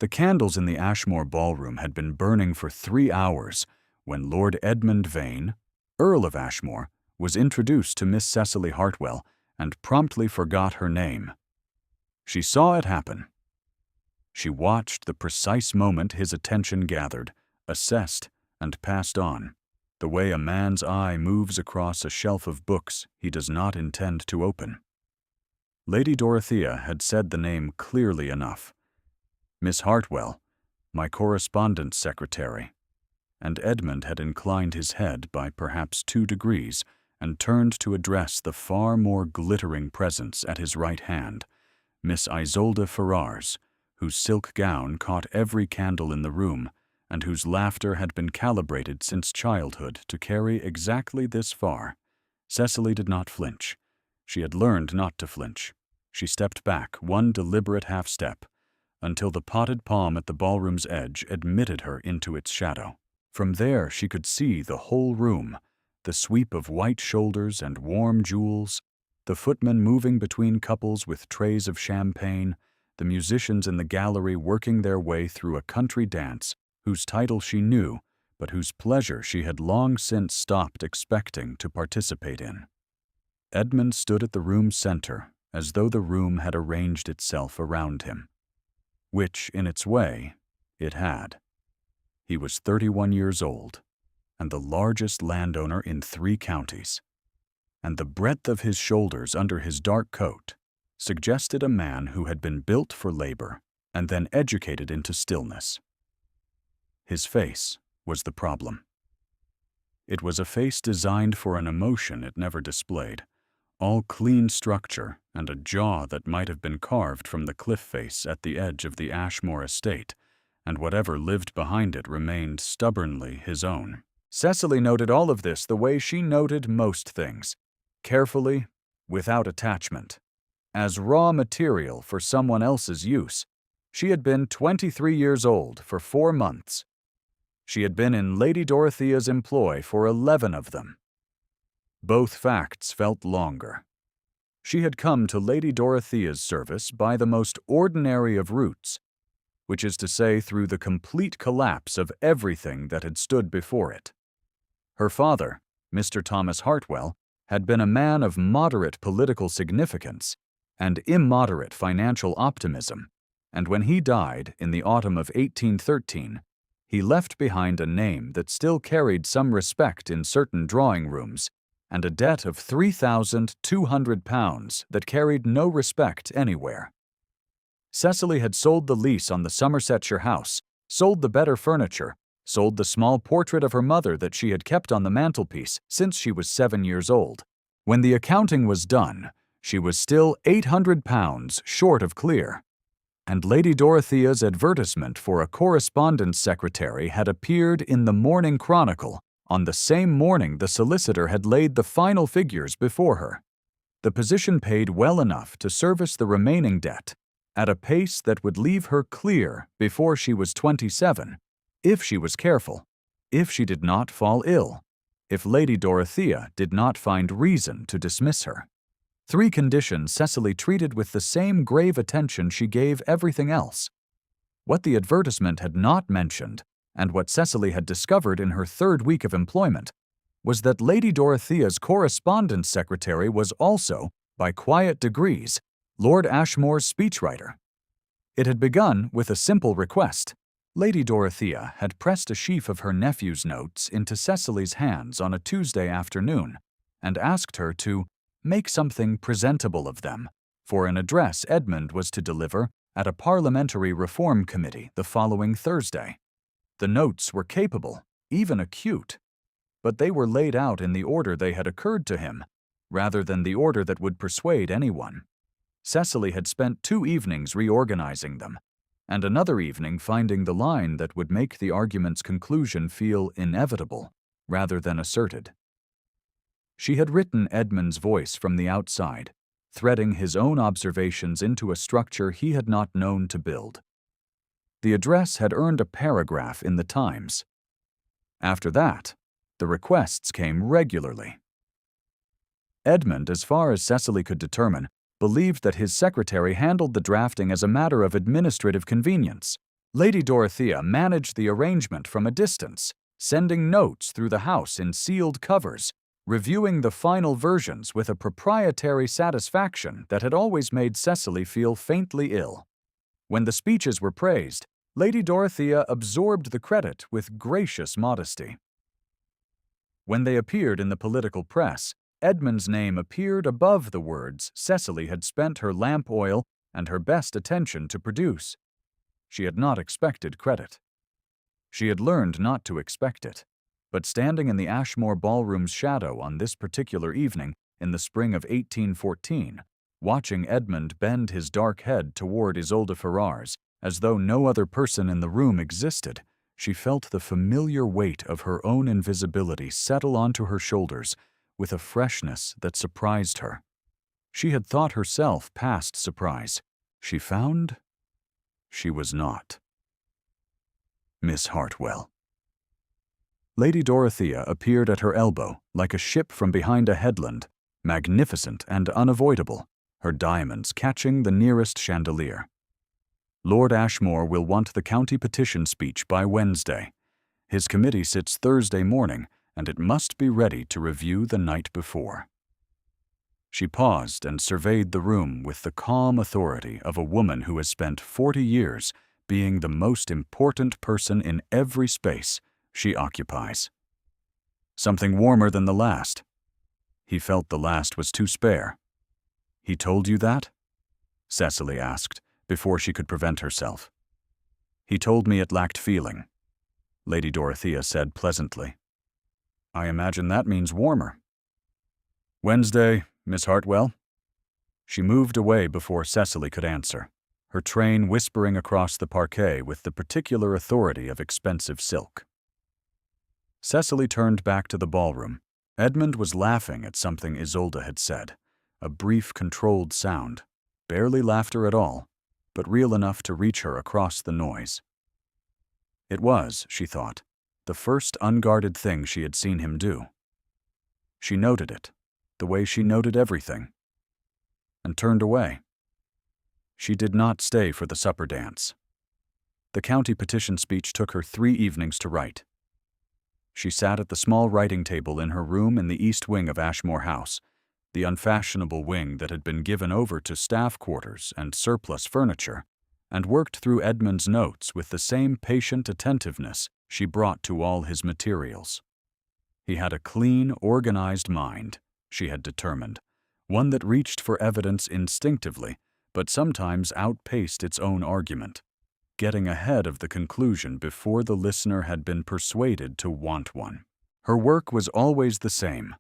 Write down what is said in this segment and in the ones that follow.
The candles in the Ashmore ballroom had been burning for 3 hours when Lord Edmund Vane, Earl of Ashmore, was introduced to Miss Cecily Hartwell and promptly forgot her name. She saw it happen. She watched the precise moment his attention gathered, assessed, and passed on, the way a man's eye moves across a shelf of books he does not intend to open. Lady Dorothea had said the name clearly enough. Miss Hartwell, my correspondence secretary, and Edmund had inclined his head by perhaps 2 degrees and turned to address the far more glittering presence at his right hand, Miss Isolde Ferrars, whose silk gown caught every candle in the room and whose laughter had been calibrated since childhood to carry exactly this far. Cecily did not flinch. She had learned not to flinch. She stepped back 1 deliberate half-step until the potted palm at the ballroom's edge admitted her into its shadow. From there she could see the whole room, the sweep of white shoulders and warm jewels, the footmen moving between couples with trays of champagne, the musicians in the gallery working their way through a country dance whose title she knew, but whose pleasure she had long since stopped expecting to participate in. Edmund stood at the room's center, as though the room had arranged itself around him, which, in its way, it had. He was 31 years old, and the largest landowner in 3 counties, and the breadth of his shoulders under his dark coat suggested a man who had been built for labor and then educated into stillness. His face was the problem. It was a face designed for an emotion it never displayed, all clean structure and a jaw that might have been carved from the cliff face at the edge of the Ashmore estate, and whatever lived behind it remained stubbornly his own. Cecily noted all of this the way she noted most things, carefully, without attachment. As raw material for someone else's use. She had been 23 years old for 4 months. She had been in Lady Dorothea's employ for 11 of them. Both facts felt longer. She had come to Lady Dorothea's service by the most ordinary of routes, which is to say through the complete collapse of everything that had stood before it. Her father, Mr. Thomas Hartwell, had been a man of moderate political significance and immoderate financial optimism, and when he died in the autumn of 1813, he left behind a name that still carried some respect in certain drawing rooms and a debt of £3,200 that carried no respect anywhere. Cecily had sold the lease on the Somersetshire house, sold the better furniture, sold the small portrait of her mother that she had kept on the mantelpiece since she was 7 years old. When the accounting was done, she was still £800 short of clear, and Lady Dorothea's advertisement for a correspondence secretary had appeared in the Morning Chronicle on the same morning the solicitor had laid the final figures before her. The position paid well enough to service the remaining debt at a pace that would leave her clear before she was 27, if she was careful, if she did not fall ill, if Lady Dorothea did not find reason to dismiss her. 3 conditions Cecily treated with the same grave attention she gave everything else. What the advertisement had not mentioned, and what Cecily had discovered in her 3rd week of employment, was that Lady Dorothea's correspondence secretary was also, by quiet degrees, Lord Ashmore's speechwriter. It had begun with a simple request. Lady Dorothea had pressed a sheaf of her nephew's notes into Cecily's hands on a Tuesday afternoon and asked her to make something presentable of them for an address Edmund was to deliver at a parliamentary reform committee the following Thursday. The notes were capable, even acute, but they were laid out in the order they had occurred to him, rather than the order that would persuade anyone. Cecily had spent 2 evenings reorganizing them, and another evening finding the line that would make the argument's conclusion feel inevitable rather than asserted. She had written Edmund's voice from the outside, threading his own observations into a structure he had not known to build. The address had earned a paragraph in the Times. After that, the requests came regularly. Edmund, as far as Cecily could determine, believed that his secretary handled the drafting as a matter of administrative convenience, Lady Dorothea managed the arrangement from a distance, sending notes through the house in sealed covers, reviewing the final versions with a proprietary satisfaction that had always made Cecily feel faintly ill. When the speeches were praised, Lady Dorothea absorbed the credit with gracious modesty. When they appeared in the political press, Edmund's name appeared above the words Cecily had spent her lamp oil and her best attention to produce. She had not expected credit. She had learned not to expect it. But standing in the Ashmore Ballroom's shadow on this particular evening in the spring of 1814, watching Edmund bend his dark head toward Isolde Ferrars, as though no other person in the room existed, she felt the familiar weight of her own invisibility settle onto her shoulders with a freshness that surprised her. She had thought herself past surprise. She found she was not. Miss Hartwell. Lady Dorothea appeared at her elbow, like a ship from behind a headland, magnificent and unavoidable, her diamonds catching the nearest chandelier. Lord Ashmore will want the county petition speech by Wednesday. His committee sits Thursday morning, and it must be ready to review the night before. She paused and surveyed the room with the calm authority of a woman who has spent 40 years being the most important person in every space she occupies. Something warmer than the last. He felt the last was too spare. He told you that? Cecily asked, before she could prevent herself. He told me it lacked feeling, Lady Dorothea said pleasantly. I imagine that means warmer. Wednesday, Miss Hartwell? She moved away before Cecily could answer, her train whispering across the parquet with the particular authority of expensive silk. Cecily turned back to the ballroom. Edmund was laughing at something Isolde had said, a brief, controlled sound, barely laughter at all, but real enough to reach her across the noise. It was, she thought, the first unguarded thing she had seen him do. She noted it, the way she noted everything, and turned away. She did not stay for the supper dance. The county petition speech took her 3 evenings to write. She sat at the small writing table in her room in the east wing of Ashmore House, the unfashionable wing that had been given over to staff quarters and surplus furniture, and worked through Edmund's notes with the same patient attentiveness she brought to all his materials. He had a clean, organized mind, she had determined, one that reached for evidence instinctively, but sometimes outpaced its own argument, getting ahead of the conclusion before the listener had been persuaded to want one. Her work was always the same.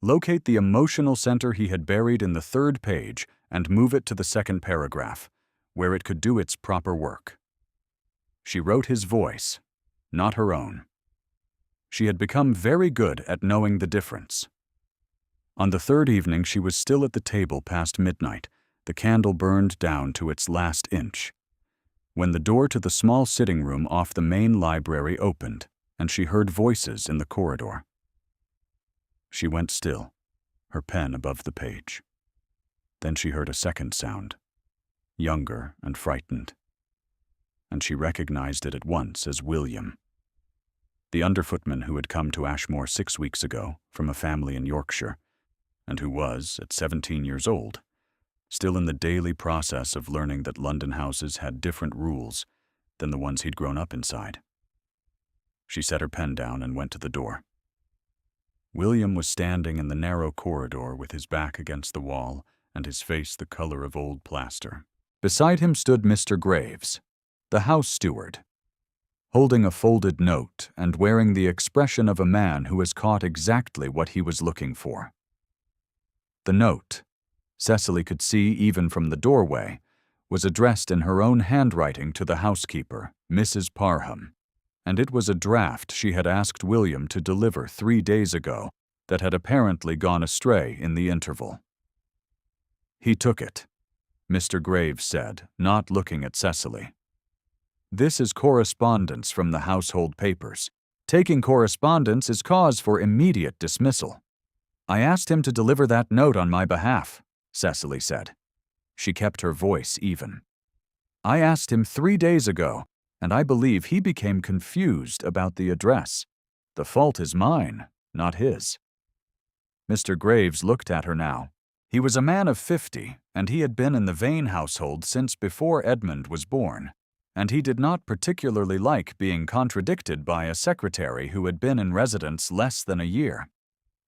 Locate the emotional center he had buried in the 3rd page and move it to the 2nd paragraph, where it could do its proper work. She wrote his voice, not her own. She had become very good at knowing the difference. On the 3rd evening she was still at the table past midnight, the candle burned down to its last inch, when the door to the small sitting room off the main library opened, and she heard voices in the corridor. She went still, her pen above the page. Then she heard a second sound, younger and frightened, and she recognized it at once as William, the underfootman who had come to Ashmore 6 weeks ago from a family in Yorkshire, and who was, at 17 years old, still in the daily process of learning that London houses had different rules than the ones he'd grown up inside. She set her pen down and went to the door. William was standing in the narrow corridor with his back against the wall and his face the color of old plaster. Beside him stood Mr. Graves, the house steward, holding a folded note and wearing the expression of a man who has caught exactly what he was looking for. The note, Cecily could see even from the doorway, was addressed in her own handwriting to the housekeeper, Mrs. Parham, and it was a draft she had asked William to deliver 3 days ago that had apparently gone astray in the interval. He took it, Mr. Graves said, not looking at Cecily. This is correspondence from the household papers. Taking correspondence is cause for immediate dismissal. I asked him to deliver that note on my behalf, Cecily said. She kept her voice even. I asked him 3 days ago, and I believe he became confused about the address. The fault is mine, not his." Mr. Graves looked at her now. He was a man of 50, and he had been in the Vane household since before Edmund was born, and he did not particularly like being contradicted by a secretary who had been in residence less than a year.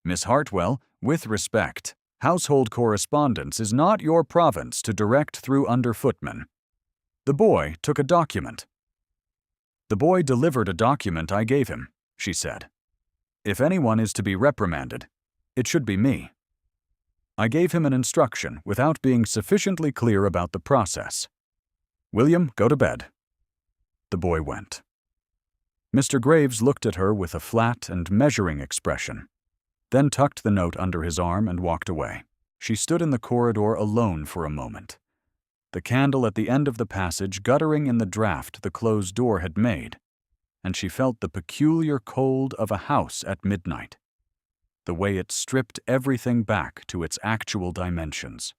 "Miss Hartwell, with respect, household correspondence is not your province to direct through under footmen. The boy took a document." "The boy delivered a document I gave him," she said. "If anyone is to be reprimanded, it should be me. I gave him an instruction without being sufficiently clear about the process. William, go to bed." The boy went. Mr. Graves looked at her with a flat and measuring expression, then tucked the note under his arm and walked away. She stood in the corridor alone for a moment. The candle at the end of the passage guttering in the draught the closed door had made, and she felt the peculiar cold of a house at midnight, the way it stripped everything back to its actual dimensions.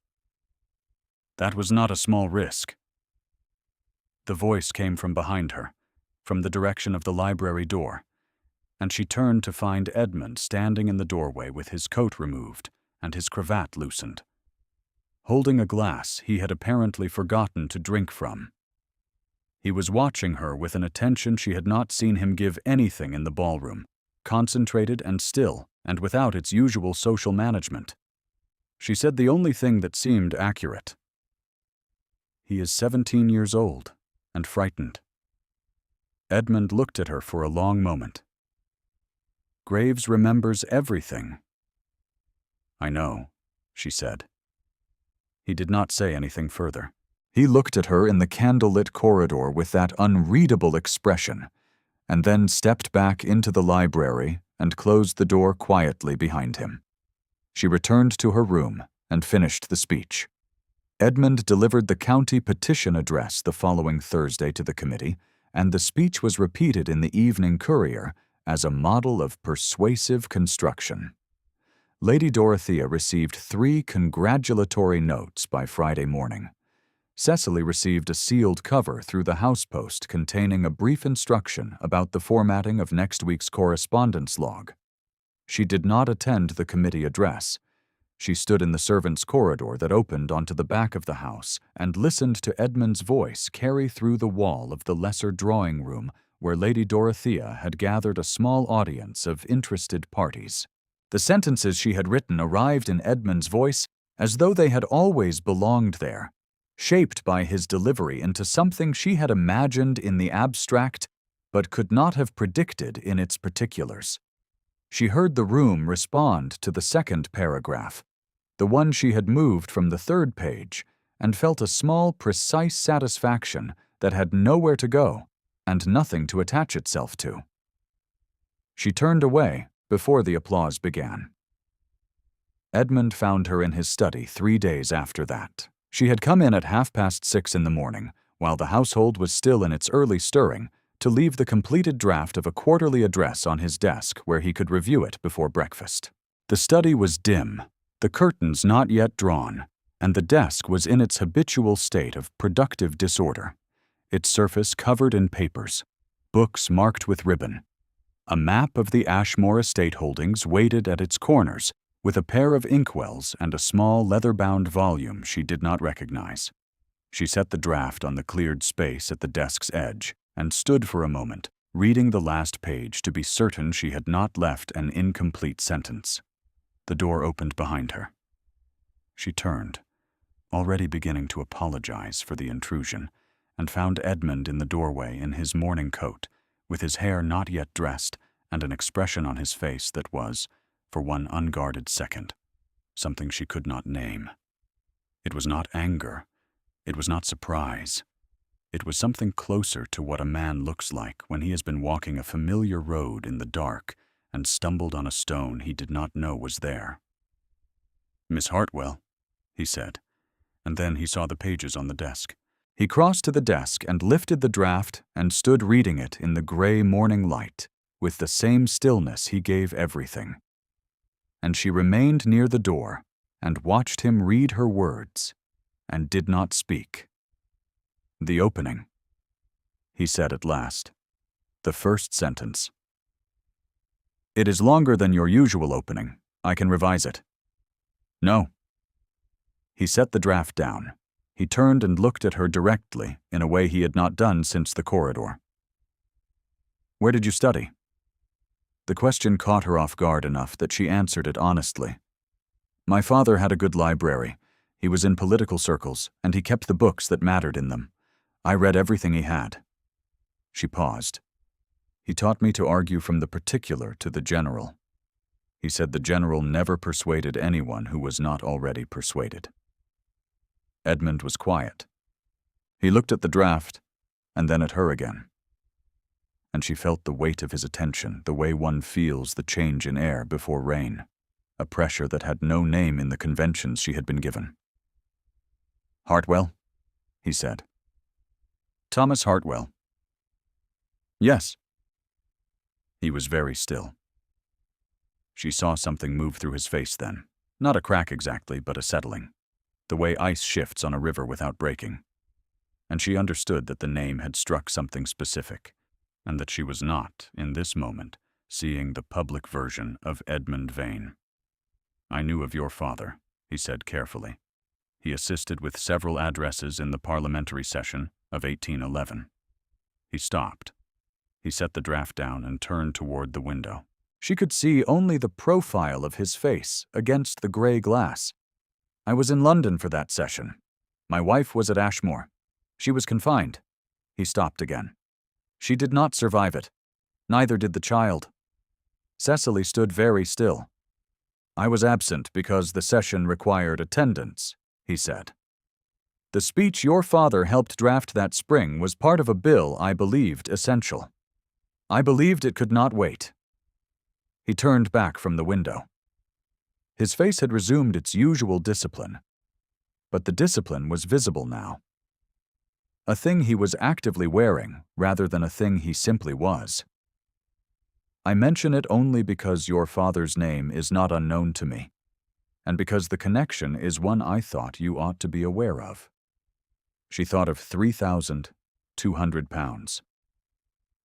That was not a small risk. The voice came from behind her, from the direction of the library door, and she turned to find Edmund standing in the doorway with his coat removed and his cravat loosened, holding a glass he had apparently forgotten to drink from. He was watching her with an attention she had not seen him give anything in the ballroom, concentrated and still, and without its usual social management. She said the only thing that seemed accurate. "He is 17 years old, and frightened." Edmund looked at her for a long moment. "Graves remembers everything." "I know," she said. He did not say anything further. He looked at her in the candlelit corridor with that unreadable expression, and then stepped back into the library and closed the door quietly behind him. She returned to her room and finished the speech. Edmund delivered the county petition address the following Thursday to the committee, and the speech was repeated in the Evening Courier as a model of persuasive construction. Lady Dorothea received 3 congratulatory notes by Friday morning. Cecily received a sealed cover through the housepost containing a brief instruction about the formatting of next week's correspondence log. She did not attend the committee address. She stood in the servants' corridor that opened onto the back of the house and listened to Edmund's voice carry through the wall of the lesser drawing room where Lady Dorothea had gathered a small audience of interested parties. The sentences she had written arrived in Edmund's voice as though they had always belonged there, shaped by his delivery into something she had imagined in the abstract but could not have predicted in its particulars. She heard the room respond to the second paragraph, the one she had moved from the third page, and felt a small, precise satisfaction that had nowhere to go and nothing to attach itself to. She turned away before the applause began. Edmund found her in his study 3 days after that. She had come in at 6:30 in the morning, while the household was still in its early stirring, to leave the completed draft of a quarterly address on his desk where he could review it before breakfast. The study was dim, the curtains not yet drawn, and the desk was in its habitual state of productive disorder, its surface covered in papers, books marked with ribbon. A map of the Ashmore estate holdings waited at its corners, with a pair of inkwells and a small leather-bound volume she did not recognize. She set the draft on the cleared space at the desk's edge and stood for a moment, reading the last page to be certain she had not left an incomplete sentence. The door opened behind her. She turned, already beginning to apologize for the intrusion, and found Edmund in the doorway in his morning coat, with his hair not yet dressed and an expression on his face that was, for one unguarded second, something she could not name. It was not anger. It was not surprise. It was something closer to what a man looks like when he has been walking a familiar road in the dark and stumbled on a stone he did not know was there. "Miss Hartwell," he said, and then he saw the pages on the desk. He crossed to the desk and lifted the draft and stood reading it in the gray morning light, with the same stillness he gave everything. And she remained near the door and watched him read her words, and did not speak. The opening. he said at last. The first sentence. It is longer than your usual opening. I can revise it. No. He set the draft down. He turned and looked at her directly in a way he had not done since the corridor. Where did you study? The question caught her off guard enough that she answered it honestly. My father had a good library. He was in political circles, and he kept the books that mattered in them. I read everything he had. She paused. He taught me to argue from the particular to the general. He said the general never persuaded anyone who was not already persuaded. Edmund was quiet. He looked at the draft, and then at her again. And she felt the weight of his attention, the way one feels the change in air before rain, a pressure that had no name in the conventions she had been given. Hartwell, he said. Thomas Hartwell. Yes. He was very still. She saw something move through his face then, not a crack exactly, but a settling, the way ice shifts on a river without breaking. And she understood that the name had struck something specific, and that she was not, in this moment, seeing the public version of Edmund Vane. I knew of your father, he said carefully. He assisted with several addresses in the parliamentary session of 1811. He stopped. He set the draft down and turned toward the window. She could see only the profile of his face against the gray glass. I was in London for that session. My wife was at Ashmore. She was confined. He stopped again. She did not survive it. Neither did the child. Cecily stood very still. I was absent because the session required attendance, he said. The speech your father helped draft that spring was part of a bill I believed essential. I believed it could not wait. He turned back from the window. His face had resumed its usual discipline, but the discipline was visible now. A thing he was actively wearing rather than a thing he simply was. I mention it only because your father's name is not unknown to me, and because the connection is one I thought you ought to be aware of. She thought of £3,200.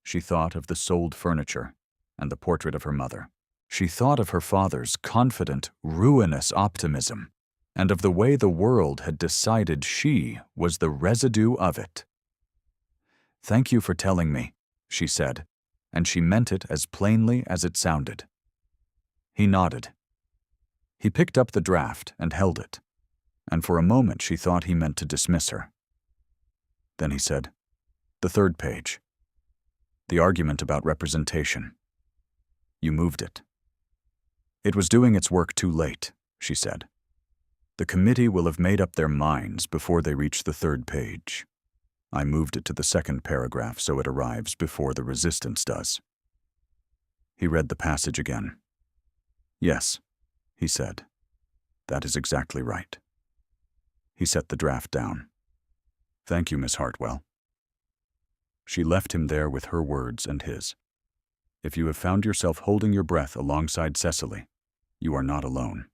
She thought of the sold furniture and the portrait of her mother. She thought of her father's confident, ruinous optimism, and of the way the world had decided she was the residue of it. Thank you for telling me, she said, and she meant it as plainly as it sounded. He nodded. He picked up the draft and held it, and for a moment she thought he meant to dismiss her. Then he said, the third page. The argument about representation. You moved it. It was doing its work too late, she said. The committee will have made up their minds before they reach the third page. I moved it to the second paragraph so it arrives before the resistance does. He read the passage again. Yes, he said. That is exactly right. He set the draft down. Thank you, Miss Hartwell. She left him there with her words and his. If you have found yourself holding your breath alongside Cecily, you are not alone.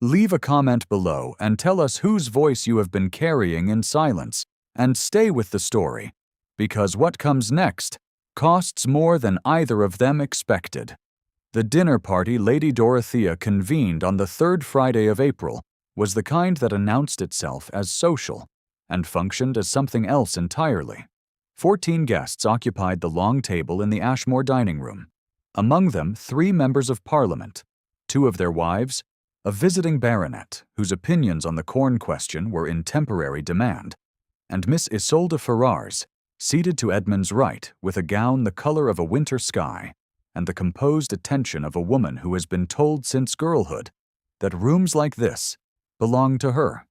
Leave a comment below and tell us whose voice you have been carrying in silence, and stay with the story, because what comes next costs more than either of them expected. The dinner party Lady Dorothea convened on the third Friday of April was the kind that announced itself as social and functioned as something else entirely. 14 guests occupied the long table in the Ashmore dining room, among them 3 members of Parliament, 2 of their wives, a visiting baronet whose opinions on the corn question were in temporary demand, and Miss Isolde Ferrars, seated to Edmund's right with a gown the color of a winter sky and the composed attention of a woman who has been told since girlhood that rooms like this belonged to her.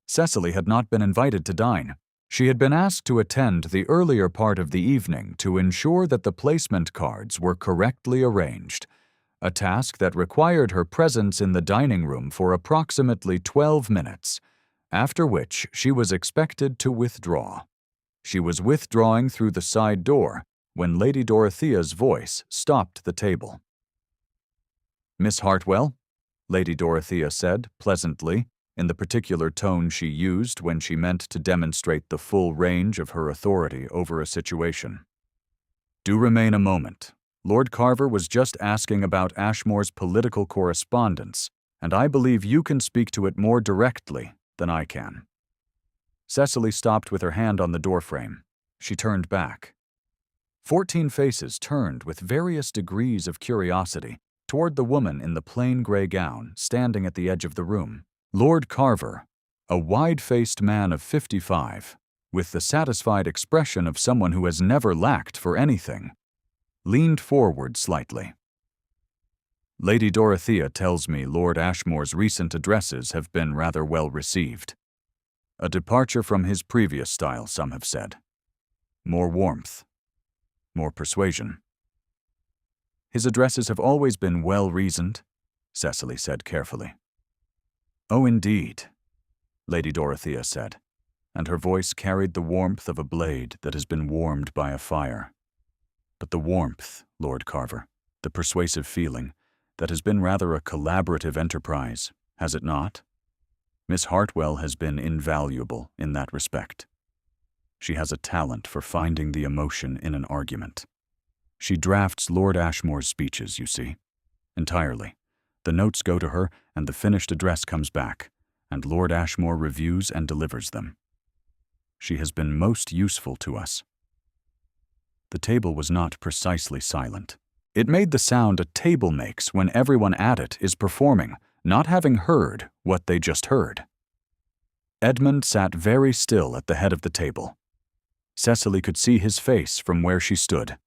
Cecily had not been invited to dine. She had been asked to attend the earlier part of the evening to ensure that the placement cards were correctly arranged, a task that required her presence in the dining room for approximately 12 minutes, after which she was expected to withdraw. She was withdrawing through the side door when Lady Dorothea's voice stopped the table. Miss Hartwell, Lady Dorothea said pleasantly, in the particular tone she used when she meant to demonstrate the full range of her authority over a situation. "Do remain a moment. Lord Carver was just asking about Ashmore's political correspondence, and I believe you can speak to it more directly than I can." Cecily stopped with her hand on the doorframe. She turned back. 14 faces turned with various degrees of curiosity toward the woman in the plain gray gown standing at the edge of the room. Lord Carver, a wide-faced man of 55, with the satisfied expression of someone who has never lacked for anything, leaned forward slightly. "Lady Dorothea tells me Lord Ashmore's recent addresses have been rather well received. A departure from his previous style, some have said. More warmth, more persuasion." "His addresses have always been well-reasoned," Cecily said carefully. "Oh, indeed," Lady Dorothea said, and her voice carried the warmth of a blade that has been warmed by a fire. "But the warmth, Lord Carver, the persuasive feeling, that has been rather a collaborative enterprise, has it not? Miss Hartwell has been invaluable in that respect. She has a talent for finding the emotion in an argument. She drafts Lord Ashmore's speeches, you see, entirely. The notes go to her, and the finished address comes back, and Lord Ashmore reviews and delivers them. She has been most useful to us." The table was not precisely silent. It made the sound a table makes when everyone at it is performing, not having heard what they just heard. Edmund sat very still at the head of the table. Cecily could see his face from where she stood,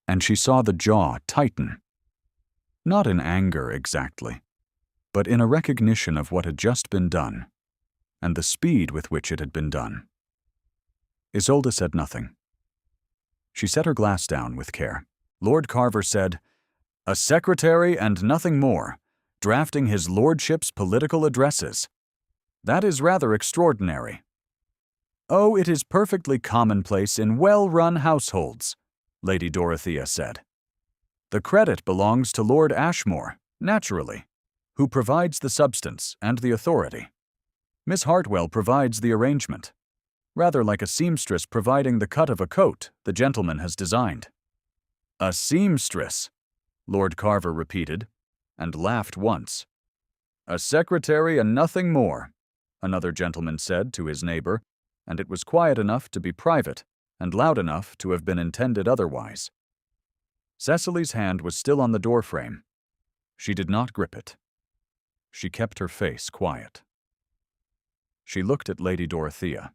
and she saw the jaw tighten. Not in anger exactly, but in a recognition of what had just been done, and the speed with which it had been done. Isolde said nothing. She set her glass down with care. Lord Carver said, "A secretary and nothing more, drafting his lordship's political addresses. That is rather extraordinary." "Oh, it is perfectly commonplace in well-run households," Lady Dorothea said. "The credit belongs to Lord Ashmore, naturally, who provides the substance and the authority. Miss Hartwell provides the arrangement, rather like a seamstress providing the cut of a coat the gentleman has designed." "A seamstress," Lord Carver repeated, and laughed once. "A secretary and nothing more," another gentleman said to his neighbor, and it was quiet enough to be private and loud enough to have been intended otherwise. Cecily's hand was still on the doorframe. She did not grip it. She kept her face quiet. She looked at Lady Dorothea,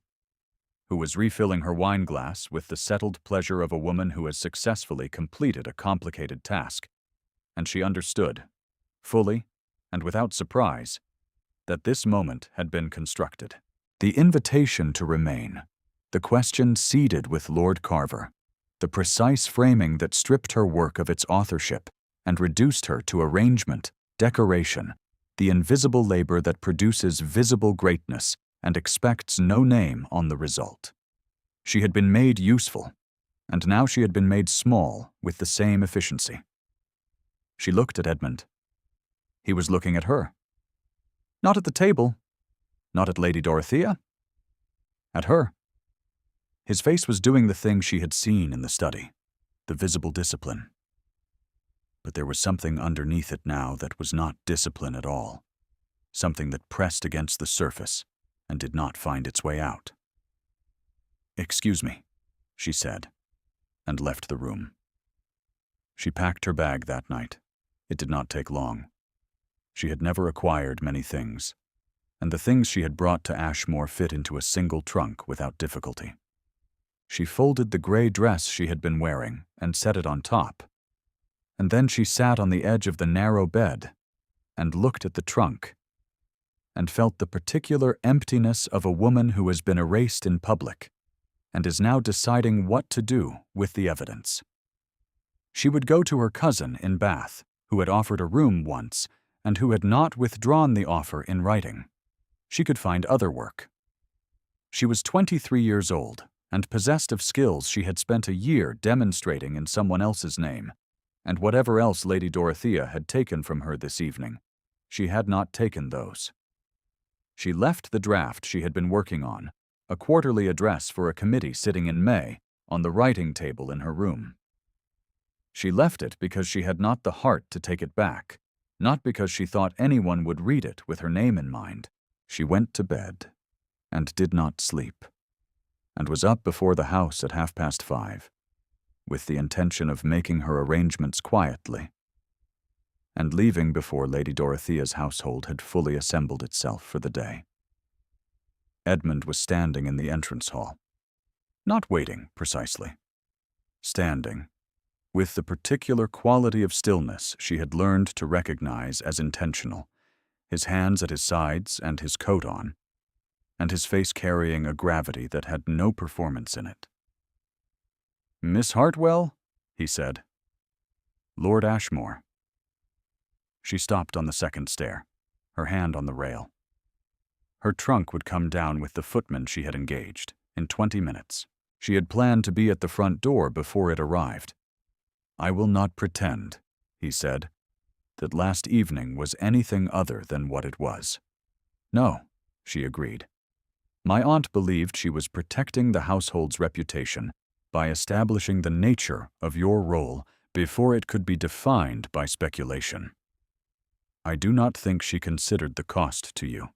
who was refilling her wineglass with the settled pleasure of a woman who has successfully completed a complicated task, and she understood, fully and without surprise, that this moment had been constructed. The invitation to remain, the question seeded with Lord Carver, the precise framing that stripped her work of its authorship and reduced her to arrangement, decoration, the invisible labor that produces visible greatness and expects no name on the result. She had been made useful, and now she had been made small with the same efficiency. She looked at Edmund. He was looking at her. Not at the table, not at Lady Dorothea, at her. His face was doing the thing she had seen in the study, the visible discipline. But there was something underneath it now that was not discipline at all, something that pressed against the surface and did not find its way out. "Excuse me," she said, and left the room. She packed her bag that night. It did not take long. She had never acquired many things, and the things she had brought to Ashmore fit into a single trunk without difficulty. She folded the gray dress she had been wearing and set it on top, and then she sat on the edge of the narrow bed and looked at the trunk and felt the particular emptiness of a woman who has been erased in public and is now deciding what to do with the evidence. She would go to her cousin in Bath, who had offered a room once and who had not withdrawn the offer in writing. She could find other work. She was 23 years old and possessed of skills she had spent a year demonstrating in someone else's name, and whatever else Lady Dorothea had taken from her this evening, she had not taken those. She left the draft she had been working on, a quarterly address for a committee sitting in May, on the writing table in her room. She left it because she had not the heart to take it back, not because she thought anyone would read it with her name in mind. She went to bed and did not sleep, and was up before the house at 5:30, with the intention of making her arrangements quietly, and leaving before Lady Dorothea's household had fully assembled itself for the day. Edmund was standing in the entrance hall. Not waiting, precisely. Standing, with the particular quality of stillness she had learned to recognize as intentional, his hands at his sides and his coat on, and his face carrying a gravity that had no performance in it. "Miss Hartwell?" he said. "Lord Ashmore." She stopped on the second stair, her hand on the rail. Her trunk would come down with the footman she had engaged in 20 minutes. She had planned to be at the front door before it arrived. "I will not pretend," he said, "that last evening was anything other than what it was." "No," she agreed. "My aunt believed she was protecting the household's reputation by establishing the nature of your role before it could be defined by speculation. I do not think she considered the cost to you."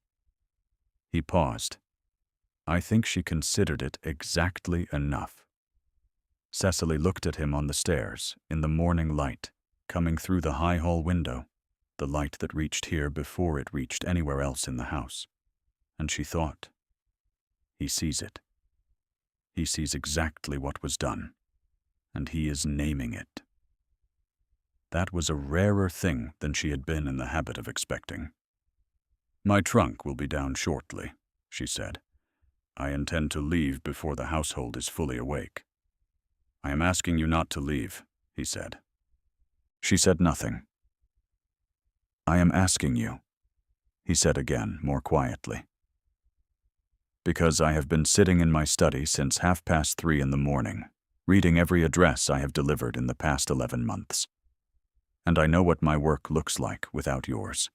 He paused. "I think she considered it exactly enough." Cecily looked at him on the stairs, in the morning light, coming through the high hall window, the light that reached here before it reached anywhere else in the house, and she thought, "He sees it. He sees exactly what was done, and he is naming it." That was a rarer thing than she had been in the habit of expecting. "My trunk will be down shortly," she said. "I intend to leave before the household is fully awake." "I am asking you not to leave," he said. She said nothing. "I am asking you," he said again, more quietly, "because I have been sitting in my study since 3:30 in the morning, reading every address I have delivered in the past 11 months. And I know what my work looks like without yours.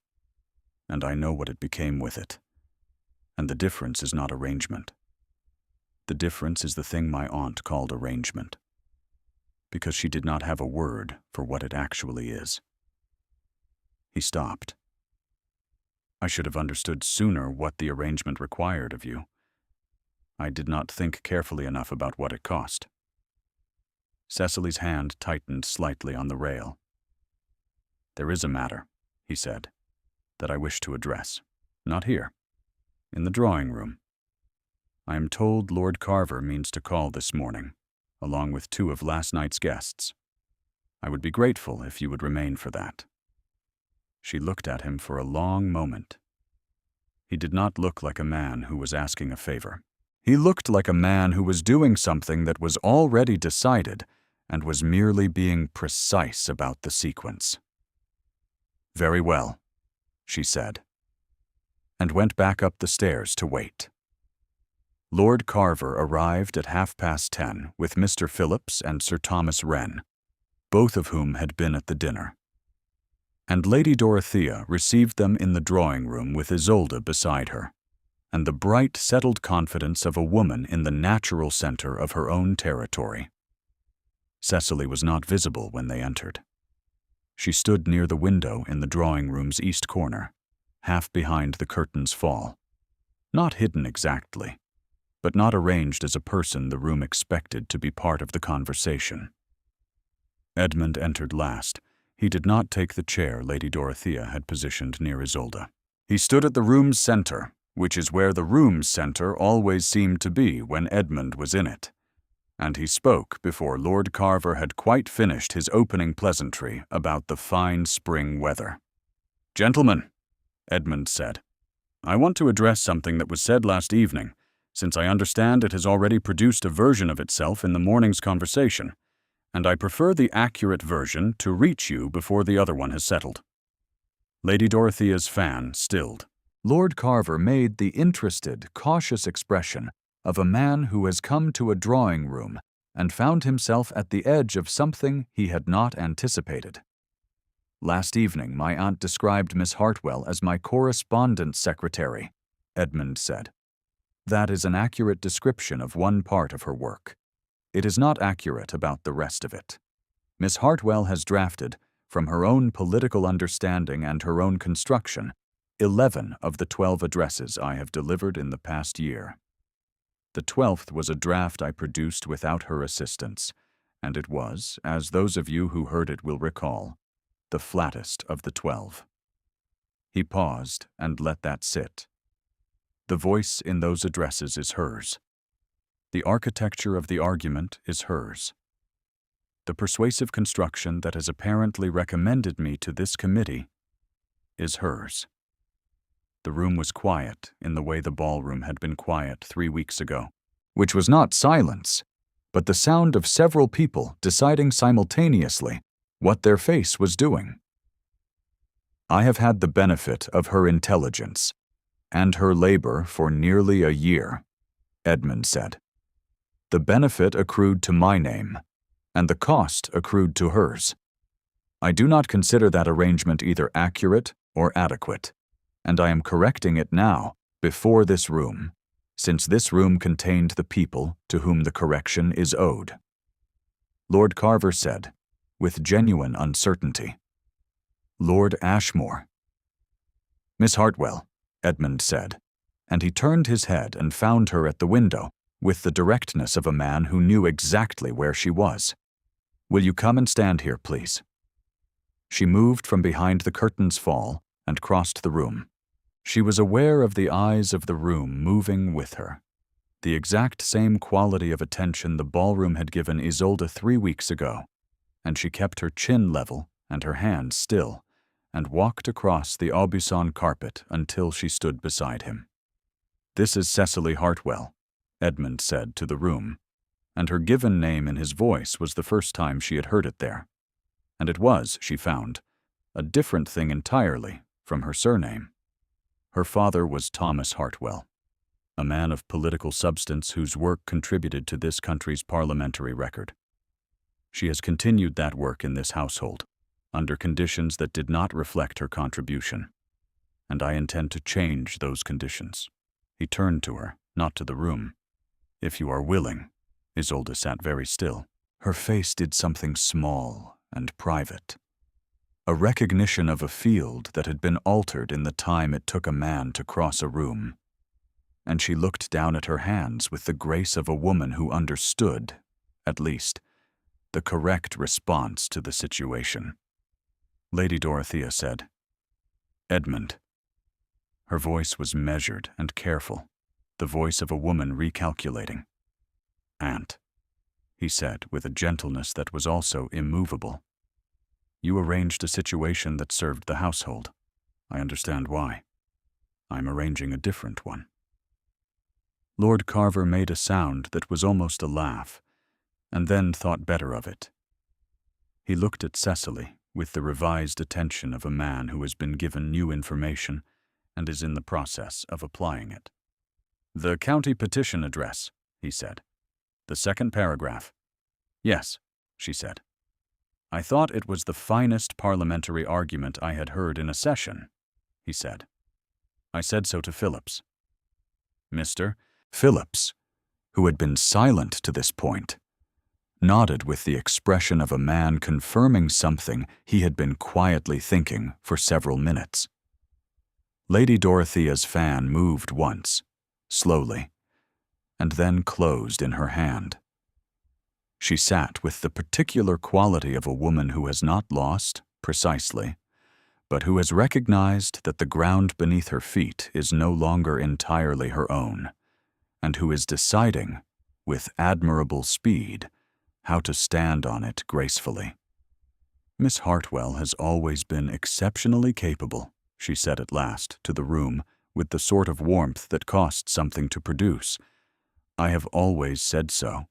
And I know what it became with it. And the difference is not arrangement. The difference is the thing my aunt called arrangement, because she did not have a word for what it actually is." He stopped. "I should have understood sooner what the arrangement required of you. I did not think carefully enough about what it cost." Cecily's hand tightened slightly on the rail. "There is a matter," he said, "that I wish to address. Not here. In the drawing room. I am told Lord Carver means to call this morning, along with 2 of last night's guests. I would be grateful if you would remain for that." She looked at him for a long moment. He did not look like a man who was asking a favor. He looked like a man who was doing something that was already decided and was merely being precise about the sequence. "Very well," she said, and went back up the stairs to wait. Lord Carver arrived at 10:30 with Mr. Phillips and Sir Thomas Wren, both of whom had been at the dinner. And Lady Dorothea received them in the drawing-room with Isolde beside her, and the bright, settled confidence of a woman in the natural center of her own territory. Cecily was not visible when they entered. She stood near the window in the drawing-room's east corner, half behind the curtain's fall. Not hidden exactly, but not arranged as a person the room expected to be part of the conversation. Edmund entered last. He did not take the chair Lady Dorothea had positioned near Isolde. He stood at the room's center, which is where the room's center always seemed to be when Edmund was in it, and he spoke before Lord Carver had quite finished his opening pleasantry about the fine spring weather. "Gentlemen," Edmund said, "I want to address something that was said last evening, since I understand it has already produced a version of itself in the morning's conversation, and I prefer the accurate version to reach you before the other one has settled." Lady Dorothea's fan stilled. Lord Carver made the interested, cautious expression of a man who has come to a drawing-room and found himself at the edge of something he had not anticipated. "Last evening my aunt described Miss Hartwell as my correspondence secretary," Edmund said. That is an accurate description of one part of her work. It is not accurate about the rest of it. Miss Hartwell has drafted, from her own political understanding and her own construction, 11 of the 12 addresses I have delivered in the past year. The 12th was a draft I produced without her assistance, and it was, as those of you who heard it will recall, the flattest of the 12. He paused and let that sit. The voice in those addresses is hers. The architecture of the argument is hers. The persuasive construction that has apparently recommended me to this committee is hers. The room was quiet in the way the ballroom had been quiet 3 weeks ago, which was not silence, but the sound of several people deciding simultaneously what their face was doing. I have had the benefit of her intelligence and her labor for nearly a year, Edmund said. The benefit accrued to my name, and the cost accrued to hers. I do not consider that arrangement either accurate or adequate, and I am correcting it now, before this room, since this room contained the people to whom the correction is owed. Lord Carver said, with genuine uncertainty, Lord Ashmore. Miss Hartwell, Edmund said, and he turned his head and found her at the window, with the directness of a man who knew exactly where she was. Will you come and stand here, please? She moved from behind the curtain's fall and crossed the room. She was aware of the eyes of the room moving with her. The exact same quality of attention the ballroom had given Isolde 3 weeks ago, and she kept her chin level and her hands still, and walked across the Aubusson carpet until she stood beside him. This is Cecily Hartwell, Edmund said to the room, and her given name in his voice was the first time she had heard it there. And it was, she found, a different thing entirely from her surname. Her father was Thomas Hartwell, a man of political substance whose work contributed to this country's parliamentary record. She has continued that work in this household, under conditions that did not reflect her contribution, and I intend to change those conditions. He turned to her, not to the room. If you are willing. Isolde sat very still. Her face did something small and private. A recognition of a field that had been altered in the time it took a man to cross a room. And she looked down at her hands with the grace of a woman who understood, at least, the correct response to the situation. Lady Dorothea said, Edmund. Her voice was measured and careful, the voice of a woman recalculating. Aunt, he said with a gentleness that was also immovable. You arranged a situation that served the household. I understand why. I'm arranging a different one. Lord Carver made a sound that was almost a laugh, and then thought better of it. He looked at Cecily with the revised attention of a man who has been given new information and is in the process of applying it. The county petition address, he said. The second paragraph. Yes, she said. I thought it was the finest parliamentary argument I had heard in a session, he said. I said so to Phillips. Mr. Phillips, who had been silent to this point, nodded with the expression of a man confirming something he had been quietly thinking for several minutes. Lady Dorothea's fan moved once, slowly, and then closed in her hand. She sat with the particular quality of a woman who has not lost, precisely, but who has recognized that the ground beneath her feet is no longer entirely her own, and who is deciding, with admirable speed, how to stand on it gracefully. Miss Hartwell has always been exceptionally capable, she said at last to the room, with the sort of warmth that costs something to produce. I have always said so.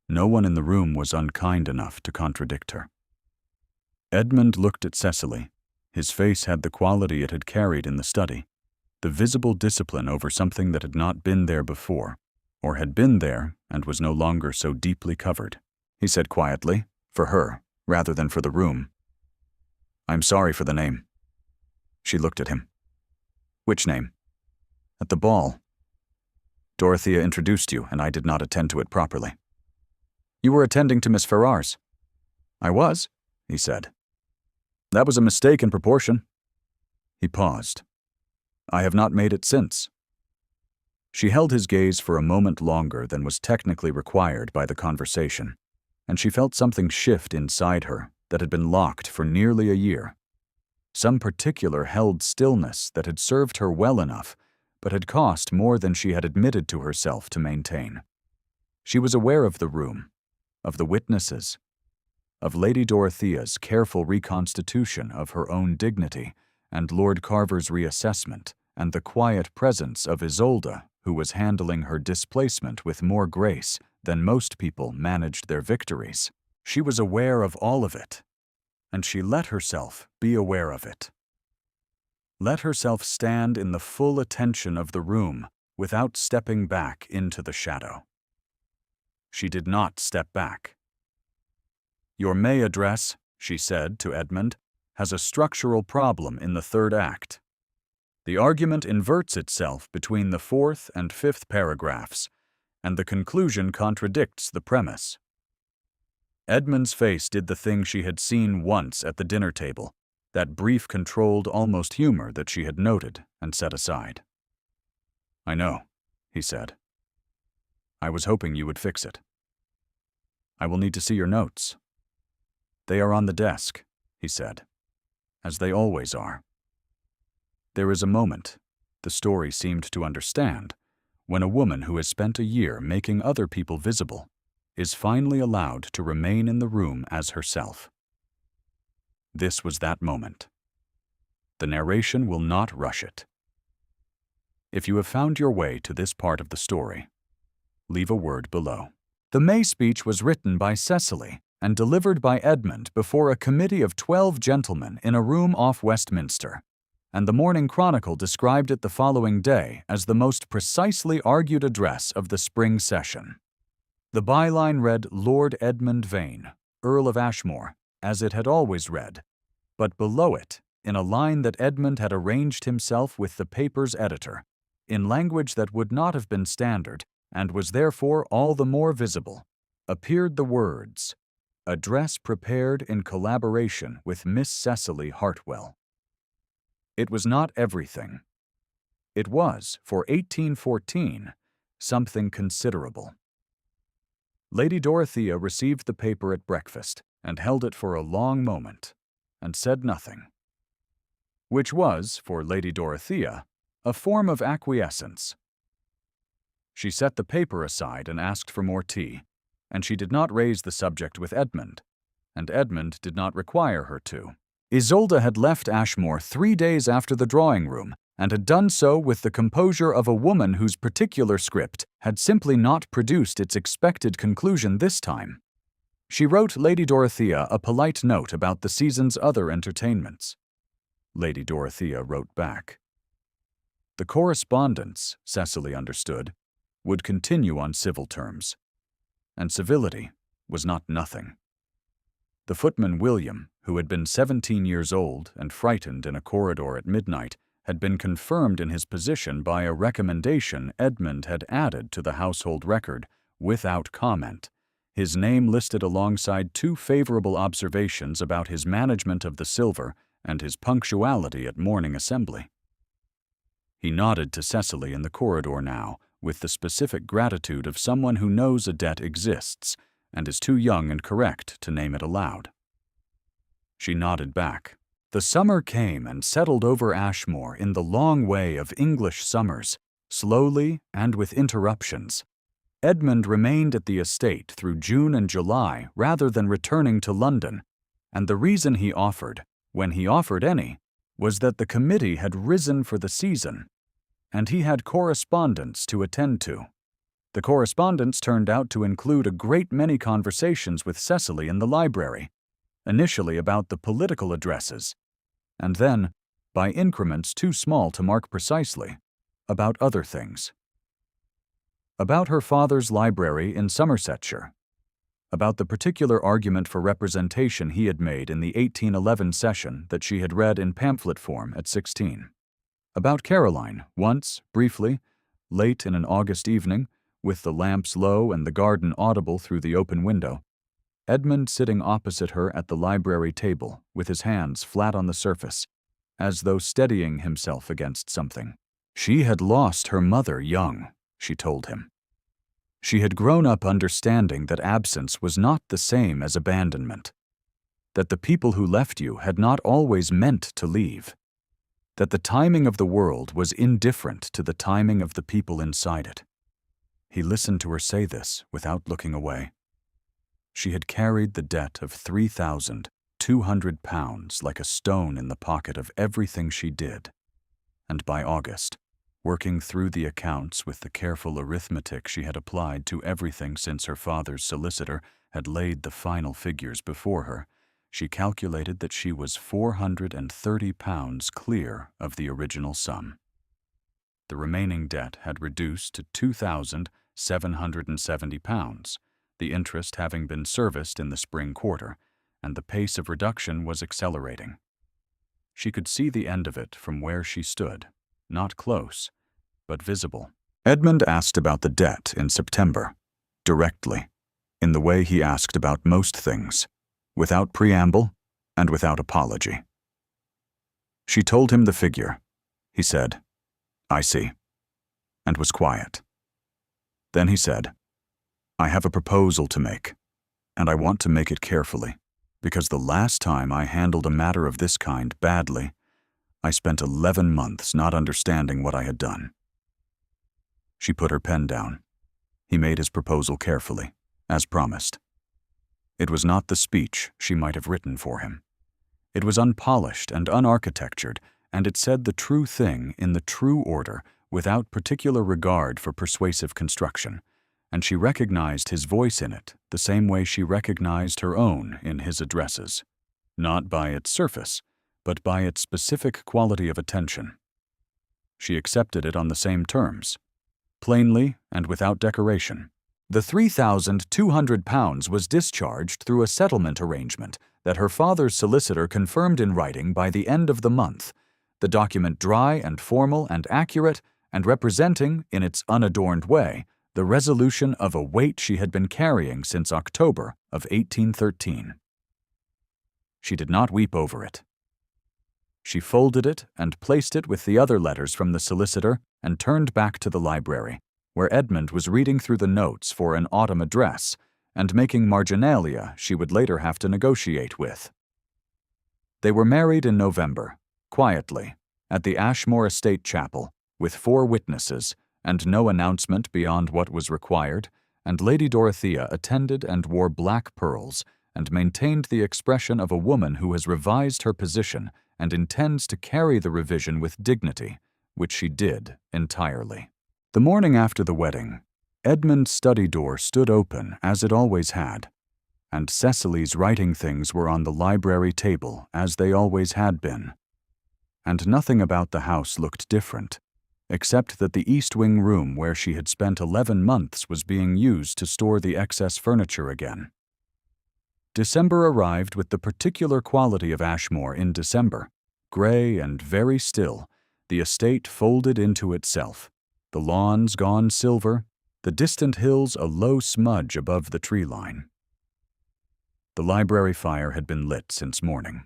No one in the room was unkind enough to contradict her. Edmund looked at Cecily. His face had the quality it had carried in the study, the visible discipline over something that had not been there before, or had been there and was no longer so deeply covered. He said quietly, for her, rather than for the room, I'm sorry for the name. She looked at him. Which name? At the ball. Dorothea introduced you, and I did not attend to it properly. You were attending to Miss Ferrars. I was, he said. That was a mistake in proportion. He paused. I have not made it since. She held his gaze for a moment longer than was technically required by the conversation, and she felt something shift inside her that had been locked for nearly a year. Some particular held stillness that had served her well enough, but had cost more than she had admitted to herself to maintain. She was aware of the room, of the witnesses, of Lady Dorothea's careful reconstitution of her own dignity, and Lord Carver's reassessment, and the quiet presence of Isolde, who was handling her displacement with more grace than most people managed their victories. She was aware of all of it, and she let herself be aware of it. Let herself stand in the full attention of the room without stepping back into the shadow. She did not step back. Your May address, she said to Edmund, has a structural problem in the third act. The argument inverts itself between the fourth and fifth paragraphs, and the conclusion contradicts the premise. Edmund's face did the thing she had seen once at the dinner table, that brief controlled almost humor that she had noted and set aside. I know, he said. I was hoping you would fix it. I will need to see your notes. They are on the desk, he said, as they always are. There is a moment, the story seemed to understand, when a woman who has spent a year making other people visible is finally allowed to remain in the room as herself. This was that moment. The narration will not rush it. If you have found your way to this part of the story, leave a word below. The May speech was written by Cecily and delivered by Edmund before a committee of 12 gentlemen in a room off Westminster, and the Morning Chronicle described it the following day as the most precisely argued address of the spring session. The byline read Lord Edmund Vane, Earl of Ashmore, as it had always read, but below it, in a line that Edmund had arranged himself with the paper's editor, in language that would not have been standard and was therefore all the more visible, appeared the words, Address prepared in collaboration with Miss Cecily Hartwell. It was not everything. It was, for 1814, something considerable. Lady Dorothea received the paper at breakfast and held it for a long moment, and said nothing, which was, for Lady Dorothea, a form of acquiescence. She set the paper aside and asked for more tea, and she did not raise the subject with Edmund, and Edmund did not require her to. Isolde had left Ashmore 3 days after the drawing-room, and had done so with the composure of a woman whose particular script had simply not produced its expected conclusion this time. She wrote Lady Dorothea a polite note about the season's other entertainments. Lady Dorothea wrote back. The correspondence, Cecily understood, would continue on civil terms, and civility was not nothing. The footman William, who had been 17 years old and frightened in a corridor at midnight, had been confirmed in his position by a recommendation Edmund had added to the household record, without comment, his name listed alongside 2 favorable observations about his management of the silver and his punctuality at morning assembly. He nodded to Cecily in the corridor now, with the specific gratitude of someone who knows a debt exists and is too young and correct to name it aloud. She nodded back. The summer came and settled over Ashmore in the long way of English summers, slowly and with interruptions. Edmund remained at the estate through June and July rather than returning to London, and the reason he offered, when he offered any, was that the committee had risen for the season, and he had correspondence to attend to. The correspondence turned out to include a great many conversations with Cecily in the library, initially about the political addresses, and then, by increments too small to mark precisely, about other things. About her father's library in Somersetshire, about the particular argument for representation he had made in the 1811 session that she had read in pamphlet form at 16. About Caroline, once, briefly, late in an August evening, with the lamps low and the garden audible through the open window, Edmund sitting opposite her at the library table, with his hands flat on the surface, as though steadying himself against something. She had lost her mother young, she told him. She had grown up understanding that absence was not the same as abandonment, that the people who left you had not always meant to leave, that the timing of the world was indifferent to the timing of the people inside it. He listened to her say this without looking away. She had carried the debt of £3,200 like a stone in the pocket of everything she did, and by August, working through the accounts with the careful arithmetic she had applied to everything since her father's solicitor had laid the final figures before her, she calculated that she was £430 clear of the original sum. The remaining debt had reduced to £2,770, the interest having been serviced in the spring quarter, and the pace of reduction was accelerating. She could see the end of it from where she stood, not close, but visible. Edmund asked about the debt in September, directly, in the way he asked about most things, without preamble and without apology. She told him the figure. He said, "I see," and was quiet. Then he said, "I have a proposal to make, and I want to make it carefully, because the last time I handled a matter of this kind badly, I spent 11 months not understanding what I had done." She put her pen down. He made his proposal carefully, as promised. It was not the speech she might have written for him. It was unpolished and unarchitectured, and it said the true thing in the true order without particular regard for persuasive construction, and she recognized his voice in it the same way she recognized her own in his addresses, not by its surface, but by its specific quality of attention. She accepted it on the same terms, plainly and without decoration. The £3,200 was discharged through a settlement arrangement that her father's solicitor confirmed in writing by the end of the month, the document dry and formal and accurate, and representing, in its unadorned way, the resolution of a weight she had been carrying since October of 1813. She did not weep over it. She folded it and placed it with the other letters from the solicitor and turned back to the library, where Edmund was reading through the notes for an autumn address and making marginalia she would later have to negotiate with. They were married in November, quietly, at the Ashmore Estate Chapel, with 4 witnesses and no announcement beyond what was required, and Lady Dorothea attended and wore black pearls and maintained the expression of a woman who has revised her position and intends to carry the revision with dignity, which she did entirely. The morning after the wedding, Edmund's study door stood open as it always had, and Cecily's writing things were on the library table as they always had been. And nothing about the house looked different, except that the East Wing room where she had spent 11 months was being used to store the excess furniture again. December arrived with the particular quality of Ashmore in December, gray and very still, the estate folded into itself, the lawns gone silver, the distant hills a low smudge above the tree line. The library fire had been lit since morning.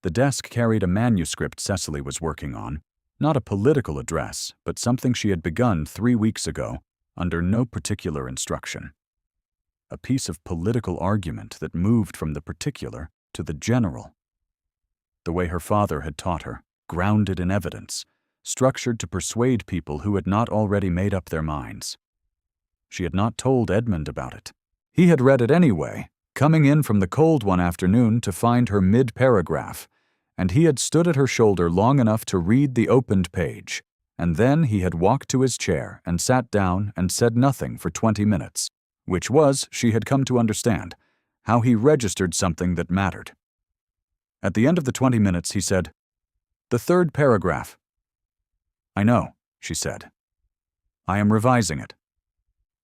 The desk carried a manuscript Cecily was working on, not a political address, but something she had begun 3 weeks ago, under no particular instruction. A piece of political argument that moved from the particular to the general. The way her father had taught her, grounded in evidence, structured to persuade people who had not already made up their minds. She had not told Edmund about it. He had read it anyway, coming in from the cold one afternoon to find her mid-paragraph, and he had stood at her shoulder long enough to read the opened page, and then he had walked to his chair and sat down and said nothing for 20 minutes, which was, she had come to understand, how he registered something that mattered. At the end of the 20 minutes, he said, "The 3rd paragraph." "I know," she said. "I am revising it."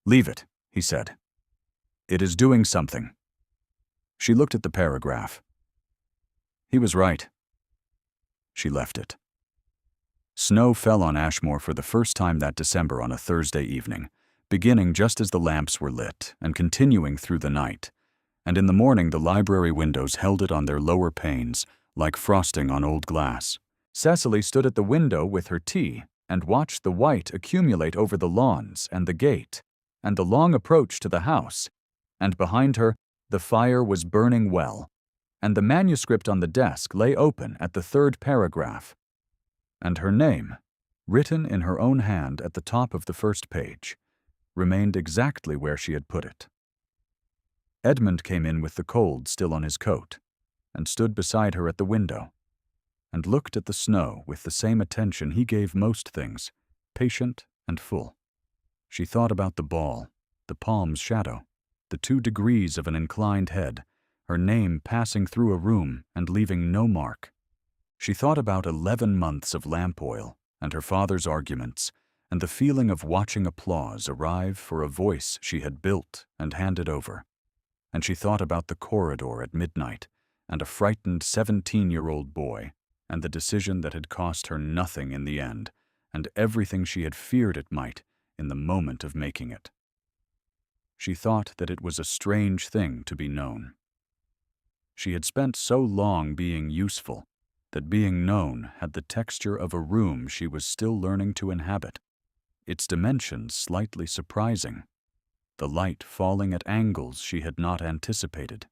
"Leave it," he said. "It is doing something." She looked at the paragraph. He was right. She left it. Snow fell on Ashmore for the first time that December on a Thursday evening, beginning just as the lamps were lit and continuing through the night. And in the morning the library windows held it on their lower panes, like frosting on old glass. Cecily stood at the window with her tea and watched the white accumulate over the lawns and the gate, and the long approach to the house, and behind her the fire was burning well, and the manuscript on the desk lay open at the third paragraph, and her name, written in her own hand at the top of the first page, remained exactly where she had put it. Edmund came in with the cold still on his coat, and stood beside her at the window, and looked at the snow with the same attention he gave most things, patient and full. She thought about the ball, the palm's shadow, the 2 degrees of an inclined head, her name passing through a room and leaving no mark. She thought about 11 months of lamp oil and her father's arguments, and the feeling of watching applause arrive for a voice she had built and handed over. And she thought about the corridor at midnight, and a frightened 17-year-old boy, and the decision that had cost her nothing in the end, and everything she had feared it might in the moment of making it. She thought that it was a strange thing to be known. She had spent so long being useful that being known had the texture of a room she was still learning to inhabit, its dimensions slightly surprising, the light falling at angles she had not anticipated.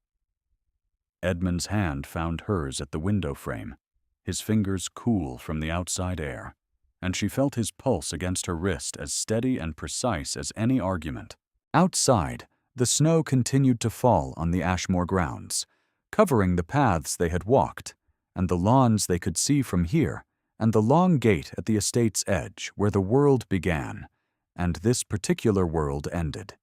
Edmund's hand found hers at the window frame, his fingers cool from the outside air, and she felt his pulse against her wrist as steady and precise as any argument. Outside, the snow continued to fall on the Ashmore grounds, covering the paths they had walked, and the lawns they could see from here, and the long gate at the estate's edge where the world began, and this particular world ended.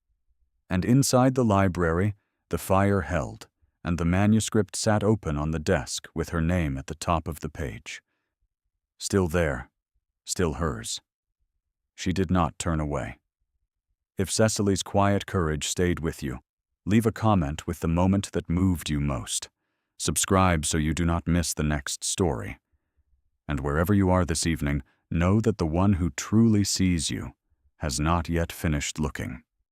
And inside the library, the fire held, and the manuscript sat open on the desk with her name at the top of the page. Still there, still hers. She did not turn away. If Cecily's quiet courage stayed with you, leave a comment with the moment that moved you most. Subscribe so you do not miss the next story. And wherever you are this evening, know that the one who truly sees you has not yet finished looking.